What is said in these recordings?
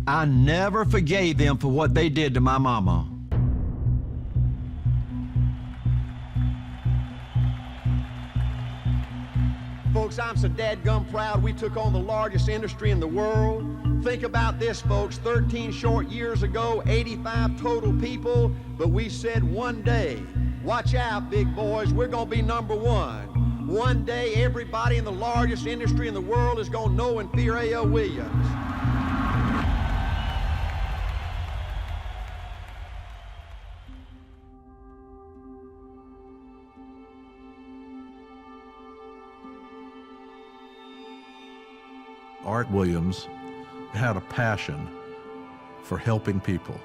I never forgave them for what they did to my mama. Folks, I'm so dadgum proud we took on the largest industry in the world. Think about this, folks, 13 short years ago, 85 total people, but we said one day, watch out, big boys, we're gonna be number one. One day, everybody in the largest industry in the world is gonna know and fear A.L. Williams. Art Williams had a passion for helping people.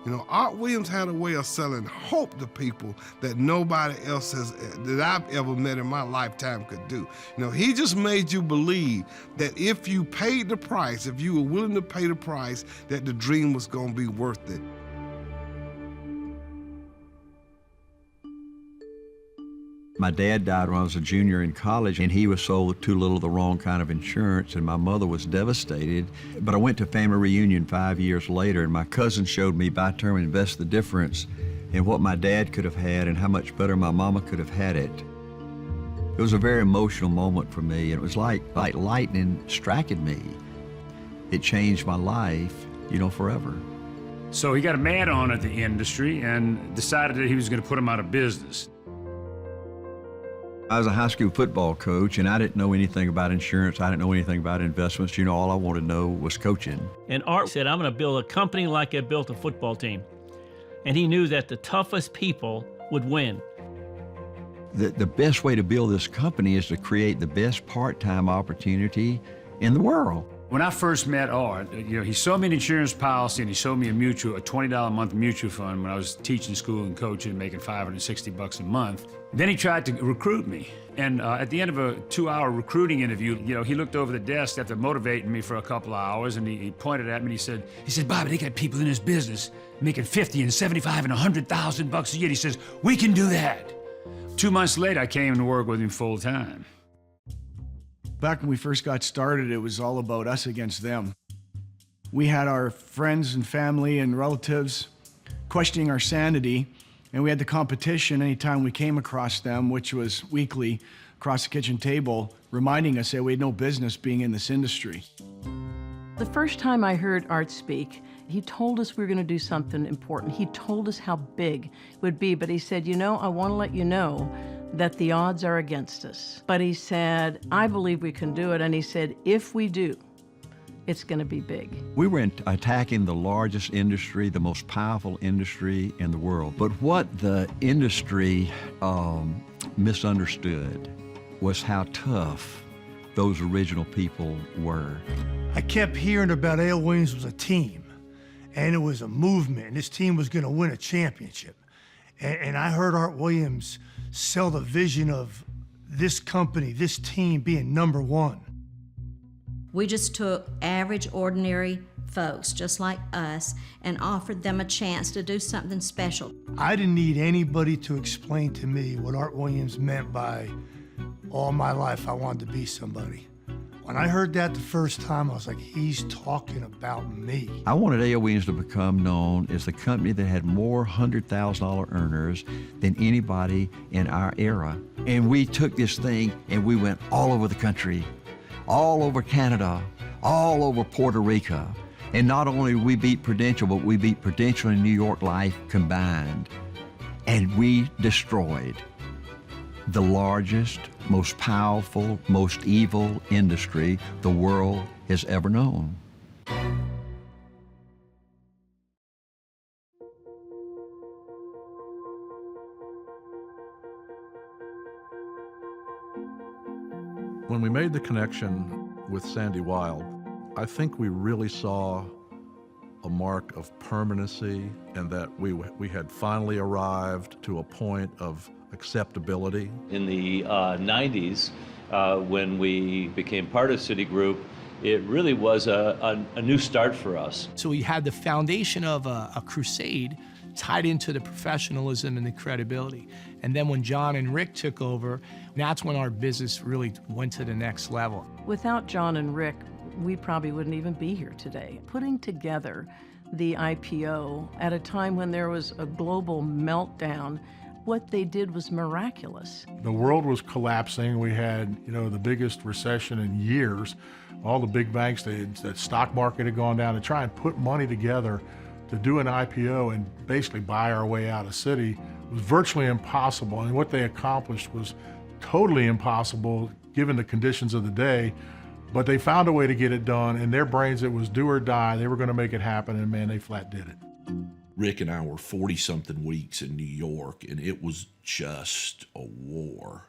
You know, Art Williams had a way of selling hope to people that nobody else that I've ever met in my lifetime could do. You know, he just made you believe that if you paid the price, if you were willing to pay the price, that the dream was gonna be worth it. My dad died when I was a junior in college, and he was sold too little of the wrong kind of insurance, and my mother was devastated. But I went to family reunion 5 years later, and my cousin showed me by term invest the difference in what my dad could have had and how much better my mama could have had it. It was a very emotional moment for me, and it was like lightning striking me. It changed my life, you know, forever. So he got mad on at the industry and decided that he was going to put him out of business. I was a high school football coach, and I didn't know anything about insurance. I didn't know anything about investments. You know, all I wanted to know was coaching. And Art said, I'm going to build a company like I built a football team. And he knew that the toughest people would win. The best way to build this company is to create the best part-time opportunity in the world. When I first met Art, you know, he sold me an insurance policy and he sold me a $20 a month mutual fund when I was teaching school and coaching, making $560 a month. Then he tried to recruit me. And at the end of a 2-hour recruiting interview, you know, he looked over the desk after motivating me for a couple of hours, and he pointed at me and he said, Bobby, they got people in this business making $50 and $75 and $100,000 a year. He says, we can do that. 2 months later, I came to work with him full time. Back when we first got started, it was all about us against them. We had our friends and family and relatives questioning our sanity, and we had the competition anytime we came across them, which was weekly, across the kitchen table, reminding us that we had no business being in this industry. The first time I heard Art speak, he told us we were going to do something important. He told us how big it would be, but he said, you know, I want to let you know that the odds are against us. But he said, I believe we can do it. And he said, if we do, it's going to be big. We were attacking the largest industry, the most powerful industry in the world. But what the industry misunderstood was how tough those original people were. I kept hearing about A.L. Williams was a team, and it was a movement, and this team was going to win a championship. And I heard Art Williams sell the vision of this company, this team being number one. We just took average, ordinary folks just like us and offered them a chance to do something special. I didn't need anybody to explain to me what Art Williams meant by all my life I wanted to be somebody. When I heard that the first time, I was like, he's talking about me. I wanted A.L. Williams to become known as the company that had more $100,000 earners than anybody in our era. And we took this thing and we went all over the country, all over Canada, all over Puerto Rico. And not only did we beat Prudential, but we beat Prudential and New York Life combined. And we destroyed the largest, most powerful, most evil industry the world has ever known. When we made the connection with Sandy Wilde, I think we really saw a mark of permanency, and that we had finally arrived to a point of acceptability. In the 90s, when we became part of Citigroup, it really was a new start for us. So we had the foundation of a crusade tied into the professionalism and the credibility. And then when John and Rick took over, that's when our business really went to the next level. Without John and Rick, we probably wouldn't even be here today. Putting together the IPO at a time when there was a global meltdown, what they did was miraculous. The world was collapsing. We had, the biggest recession in years. All the big banks, the stock market had gone down. To try and put money together to do an IPO and basically buy our way out of Citi was virtually impossible. And what they accomplished was totally impossible given the conditions of the day. But they found a way to get it done. In their brains, it was do or die. They were going to make it happen, and man, they flat did it. Rick and I were 40-something weeks in New York, and it was just a war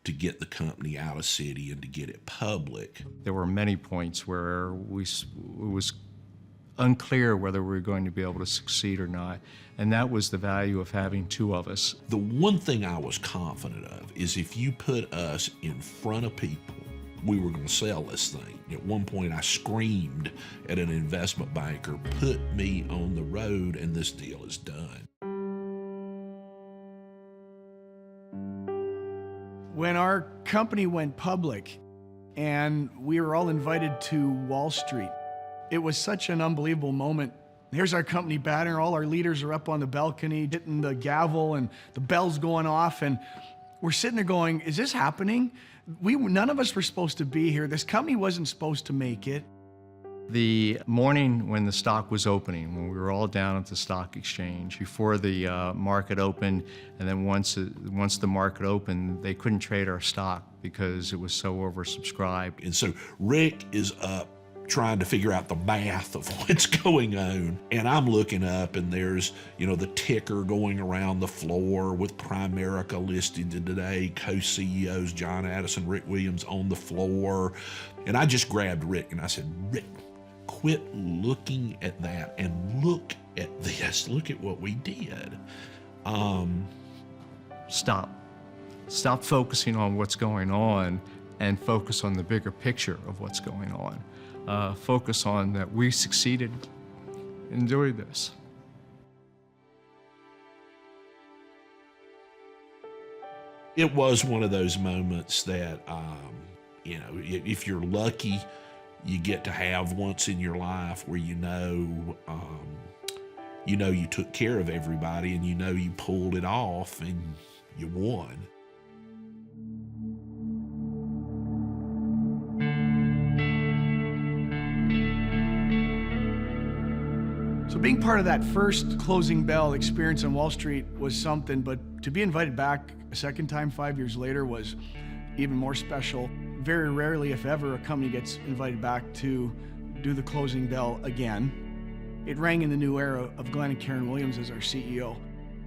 to get the company out of Citi and to get it public. There were many points where it was unclear whether we were going to be able to succeed or not, and that was the value of having two of us. The one thing I was confident of is if you put us in front of people, we were going to sell this thing. At one point, I screamed at an investment banker, put me on the road and this deal is done. When our company went public and we were all invited to Wall Street, it was such an unbelievable moment. Here's our company banner, all our leaders are up on the balcony hitting the gavel and the bell's going off, and we're sitting there going, is this happening? None of us were supposed to be here. This company wasn't supposed to make it. The morning when the stock was opening, when we were all down at the stock exchange, before the market opened, and then once the market opened, they couldn't trade our stock because it was so oversubscribed. And so Rick is up trying to figure out the math of what's going on. And I'm looking up and there's, the ticker going around the floor with Primerica listed today, co-CEOs John Addison, Rick Williams on the floor. And I just grabbed Rick and I said, Rick, quit looking at that and look at this. Look at what we did. Stop focusing on what's going on and focus on the bigger picture of what's going on. Focus on that we succeeded in doing this. It was one of those moments that, if you're lucky, you get to have once in your life where you took care of everybody and you pulled it off and you won. So being part of that first closing bell experience on Wall Street was something, but to be invited back a second time 5 years later was even more special. Very rarely, if ever, a company gets invited back to do the closing bell again. It rang in the new era of Glenn and Karen Williams as our CEO.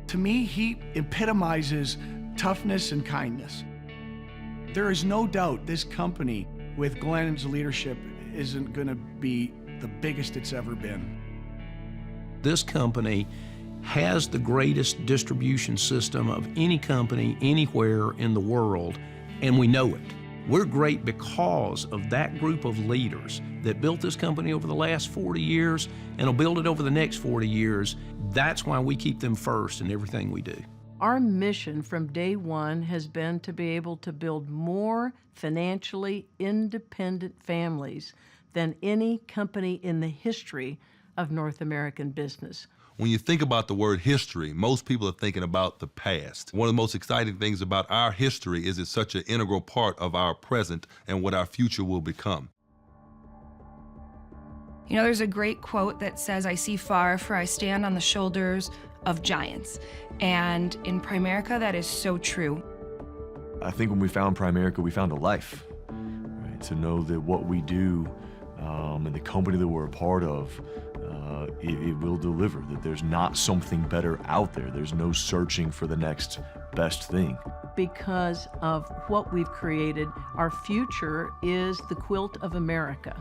To me, he epitomizes toughness and kindness. There is no doubt this company, with Glenn's leadership, isn't going to be the biggest it's ever been. This company has the greatest distribution system of any company anywhere in the world, and we know it. We're great because of that group of leaders that built this company over the last 40 years and will build it over the next 40 years. That's why we keep them first in everything we do. Our mission from day one has been to be able to build more financially independent families than any company in the history of North American business. When you think about the word history, most people are thinking about the past. One of the most exciting things about our history is it's such an integral part of our present and what our future will become. There's a great quote that says, "I see far, for I stand on the shoulders of giants." And in Primerica, that is so true. I think when we found Primerica, we found a life, right? To know that what we do and the company that we're a part of, it will deliver, that there's not something better out there. There's no searching for the next best thing. Because of what we've created, our future is the quilt of America.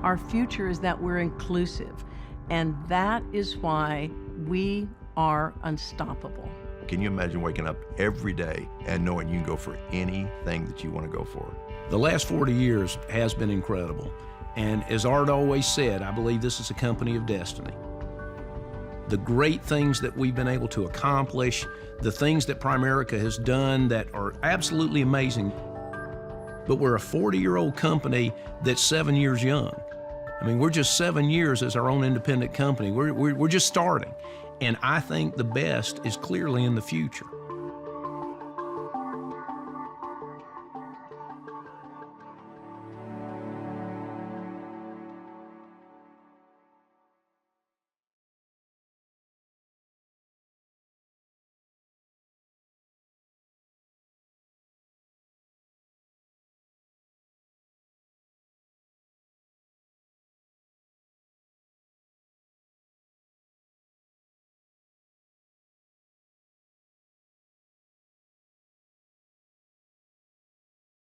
Our future is that we're inclusive, and that is why we are unstoppable. Can you imagine waking up every day and knowing you can go for anything that you want to go for? The last 40 years has been incredible. And as Art always said, I believe this is a company of destiny. The great things that we've been able to accomplish, the things that Primerica has done that are absolutely amazing, but we're a 40-year-old company that's 7 years young. I mean, we're just 7 years as our own independent company. We're just starting. And I think the best is clearly in the future.